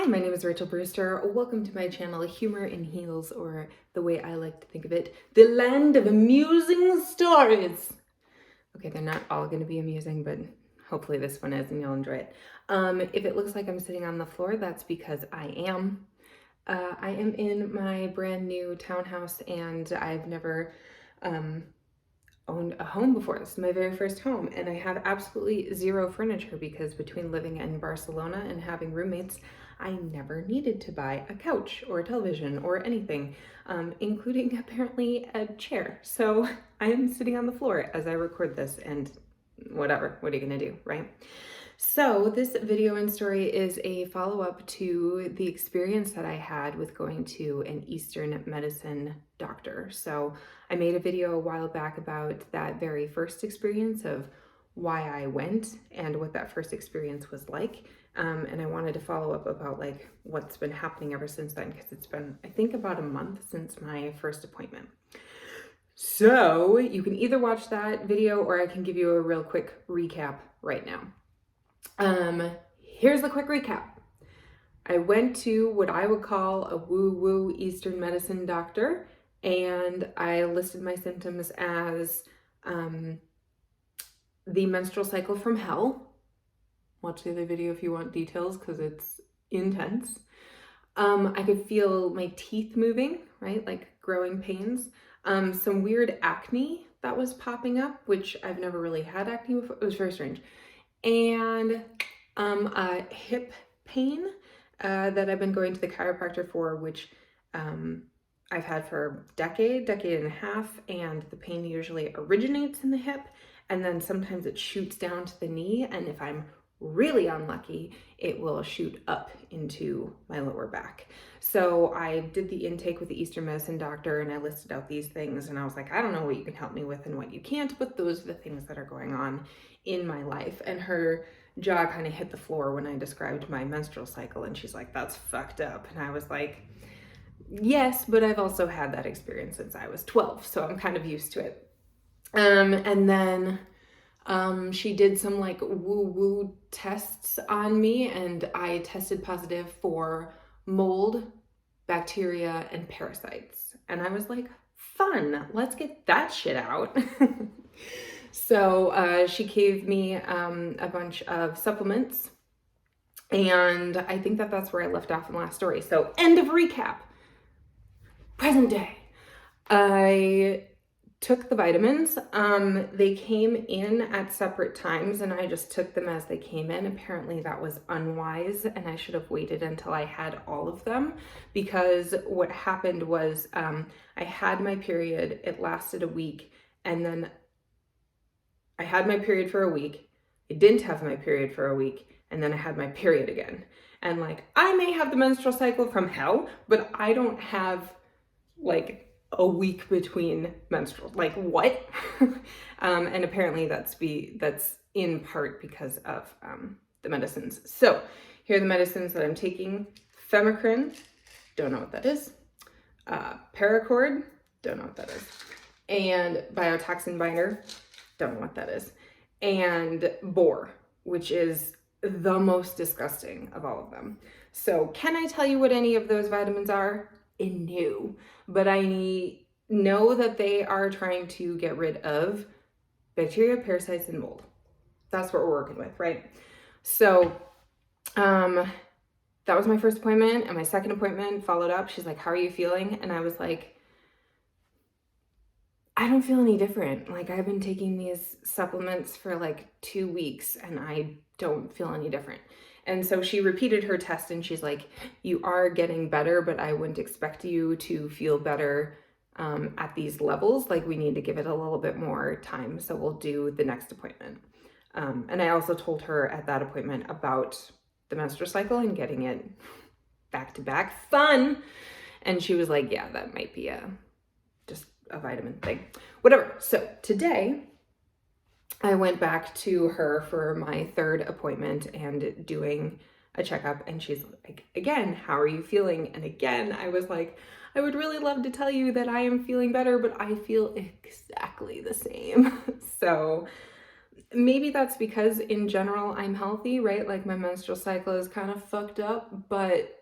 Hi, my name is Rachel Brewster. Welcome to my channel, Humor in Heels, or the way I like to think of it, the land of amusing stories. Okay, they're not all going to be amusing, but hopefully this one is and you'll enjoy it. If it looks like I'm sitting on the floor, that's because I am. I am in my brand new townhouse and I've never owned a home before. This is my very first home, and I have absolutely zero furniture because between living in Barcelona and having roommates, I never needed to buy a couch or a television or anything, including apparently a chair. So I am sitting on the floor as I record this, and whatever, what are you gonna do, right? So this video and story is a follow-up to the experience that I had with going to an Eastern medicine doctor. So I made a video a while back about that very first experience of why I went and what that first experience was like. And I wanted to follow up about like what's been happening ever since then, because it's been, I think, about a month since my first appointment. So you can either watch that video or I can give you a real quick recap right now. Here's the quick recap. I went to what I would call a woo-woo Eastern medicine doctor, and I listed my symptoms as the menstrual cycle from hell. Watch the other video if you want details because it's intense. I could feel my teeth moving, right? Like growing pains. Some weird acne that was popping up, which I've never really had acne before. It was very strange. And hip pain that I've been going to the chiropractor for, which I've had for a decade and a half, and the pain usually originates in the hip, and then sometimes it shoots down to the knee, and if I'm really unlucky, it will shoot up into my lower back. So I did the intake with the Eastern medicine doctor and I listed out these things, and I was like, I don't know what you can help me with and what you can't, but those are the things that are going on in my life. And her jaw kind of hit the floor when I described my menstrual cycle, and she's like, that's fucked up. And I was like, yes, but I've also had that experience since I was 12, so I'm kind of used to it. And then she did some like woo-woo tests on me, and I tested positive for mold, bacteria, and parasites. And I was like, fun, let's get that shit out. So she gave me a bunch of supplements, and I think that that's where I left off in the last story. So end of recap. Present day. I took the vitamins. They came in at separate times and I just took them as they came in. Apparently that was unwise and I should have waited until I had all of them, because what happened was I had my period, it lasted a week, and then I had my period for a week, I didn't have my period for a week, and then I had my period again. And like, I may have the menstrual cycle from hell, but I don't have like a week between menstruals. Like what? And apparently that's in part because of the medicines. So here are the medicines that I'm taking. Femicrin, don't know what that is. Paracord, don't know what that is. And biotoxin binder, don't know what that is. And bore, which is the most disgusting of all of them. So can I tell you what any of those vitamins are? No, but I know that they are trying to get rid of bacteria, parasites, and mold. That's what we're working with, right? So that was my first appointment, and my second appointment followed up. She's like, how are you feeling? And I was like, I don't feel any different. Like, I've been taking these supplements for like 2 weeks and I don't feel any different. And so she repeated her test and she's like, you are getting better, but I wouldn't expect you to feel better at these levels. Like, we need to give it a little bit more time. So we'll do the next appointment. And I also told her at that appointment about the menstrual cycle and getting it back to back. Fun. And she was like, yeah, that might be just a vitamin thing. Whatever. So today I went back to her for my third appointment and doing a checkup, and she's like, again, how are you feeling? And again, I was like, I would really love to tell you that I am feeling better, but I feel exactly the same. So Maybe that's because in general I'm healthy, right? Like my menstrual cycle is kind of fucked up, but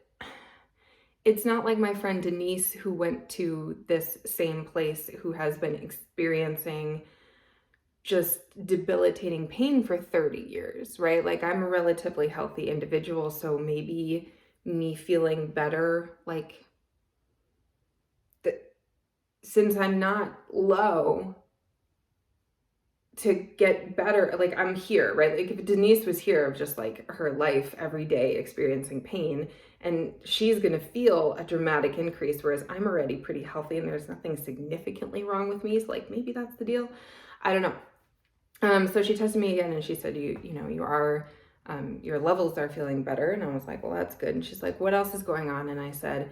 it's not like my friend Denise, who went to this same place, who has been experiencing just debilitating pain for 30 years, right? Like I'm a relatively healthy individual, so maybe me feeling better, like since I'm not low, to get better, like I'm here, right? Like if Denise was here of just like her life every day experiencing pain, and she's gonna feel a dramatic increase, whereas I'm already pretty healthy and there's nothing significantly wrong with me. So like maybe that's the deal. I don't know. So she tested me again and she said, you know, you are, your levels are feeling better. And I was like, well, that's good. And she's like, what else is going on? And I said,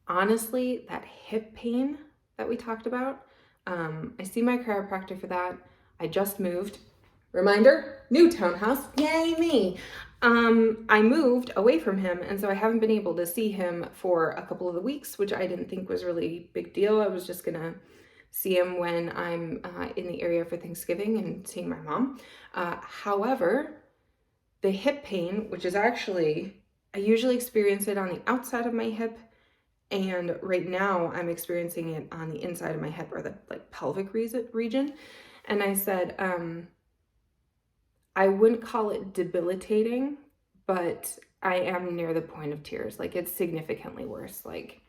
honestly, that hip pain that we talked about, I see my chiropractor for that. I just moved. Reminder, new townhouse, yay me. I moved away from him, and so I haven't been able to see him for a couple of the weeks, which I didn't think was really a big deal. I was just gonna see him when I'm in the area for Thanksgiving and seeing my mom. However, the hip pain, which is actually, I usually experience it on the outside of my hip, and right now I'm experiencing it on the inside of my hip, or the like pelvic region. And I said, I wouldn't call it debilitating, but I am near the point of tears. Like it's significantly worse, like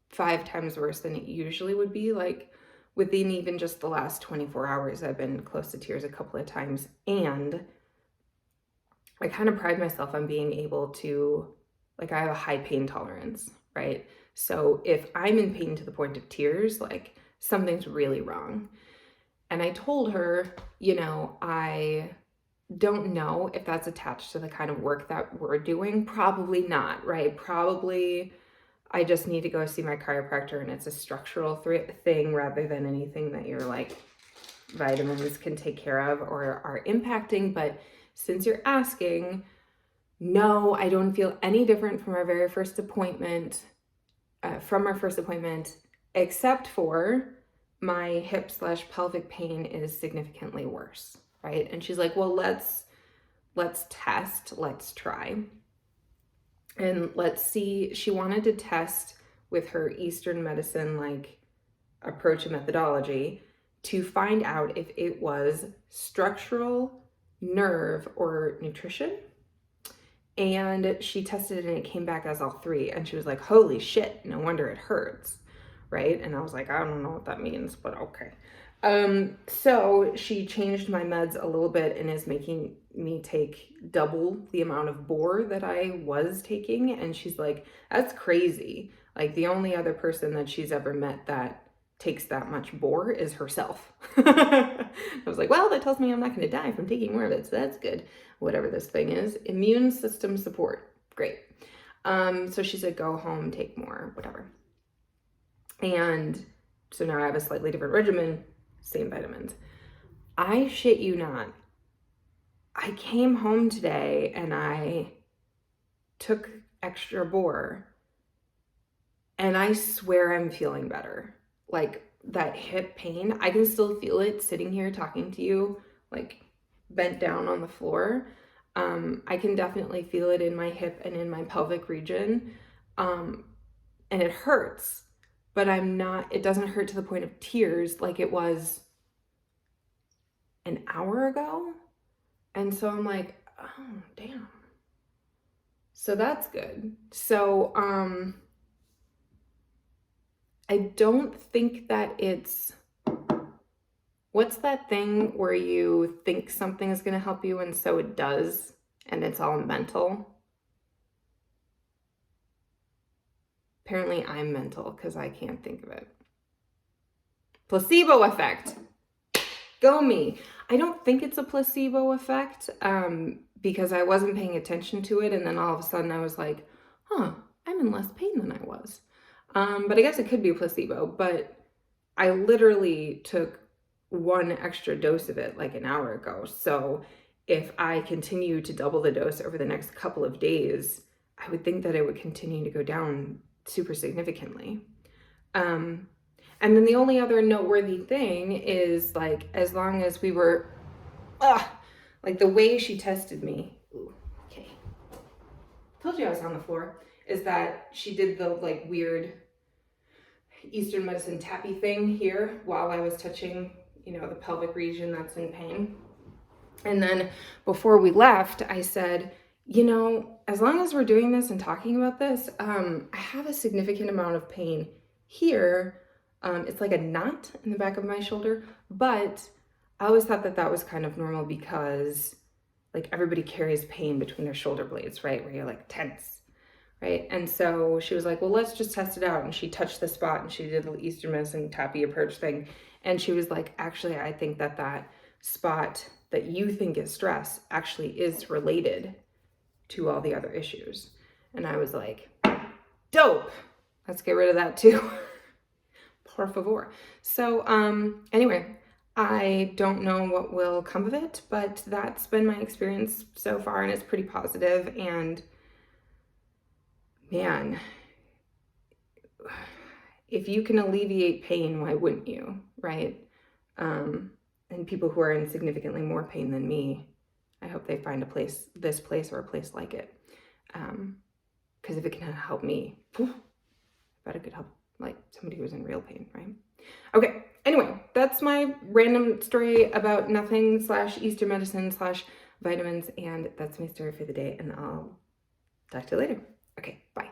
5 times worse than it usually would be. Like within even just the last 24 hours, I've been close to tears a couple of times. And I kind of pride myself on being able to, like, I have a high pain tolerance, right? So if I'm in pain to the point of tears, like something's really wrong. And I told her, you know, I don't know if that's attached to the kind of work that we're doing. Probably not, right? Probably I just need to go see my chiropractor and it's a structural thing rather than anything that your like vitamins can take care of or are impacting. But since you're asking, no, I don't feel any different from our very first appointment, except for my hip / pelvic pain is significantly worse, right? And she's like, well, let's test, let's try. And let's see, she wanted to test with her Eastern medicine like approach and methodology to find out if it was structural, nerve, or nutrition. And she tested it and it came back as all 3. And she was like, holy shit, no wonder it hurts, right? And I was like, I don't know what that means, but okay. So she changed my meds a little bit and is making me take double the amount of bore that I was taking. And she's like, that's crazy. Like the only other person that she's ever met that takes that much bore is herself. I was like, well, that tells me I'm not going to die from taking more of it. So that's good. Whatever this thing is, immune system support. Great. So she said, go home, take more, whatever. And so now I have a slightly different regimen, same vitamins. I shit you not. I came home today and I took extra bore and I swear I'm feeling better. Like that hip pain, I can still feel it sitting here talking to you, like bent down on the floor. I can definitely feel it in my hip and in my pelvic region. And it hurts, but it doesn't hurt to the point of tears like it was an hour ago. And so I'm like, oh, damn. So that's good. So, I don't think that it's, what's that thing where you think something is going to help you and so it does, and it's all mental? Apparently I'm mental because I can't think of it. Placebo effect. Go me. I don't think it's a placebo effect because I wasn't paying attention to it. And then all of a sudden I was like, huh, I'm in less pain than I was. But I guess it could be a placebo. But I literally took 1 extra dose of it like an hour ago. So if I continue to double the dose over the next couple of days, I would think that it would continue to go down super significantly. And then the only other noteworthy thing is like, as long as we were Like the way she tested me, ooh, okay, told you I was on the floor, is that she did the like weird Eastern medicine tappy thing here while I was touching, the pelvic region that's in pain. And then before we left, I said, as long as we're doing this and talking about this, I have a significant amount of pain here. It's like a knot in the back of my shoulder, but I always thought that that was kind of normal because like everybody carries pain between their shoulder blades, right? Where you're like tense, right? And so she was like, well, let's just test it out. And she touched the spot and she did the Eastern medicine tappy approach thing. And she was like, actually, I think that that spot that you think is stress actually is related to all the other issues. And I was like, dope. Let's get rid of that too. Por favor. So anyway, I don't know what will come of it, but that's been my experience so far, and it's pretty positive. And man, if you can alleviate pain, why wouldn't you, right? And people who are in significantly more pain than me, I hope they find this place or a place like it. Because if it can help me, I bet it could help like somebody who's in real pain, right? Okay, anyway, that's my random story about nothing / Eastern medicine / vitamins, and that's my story for the day, and I'll talk to you later. Okay, bye.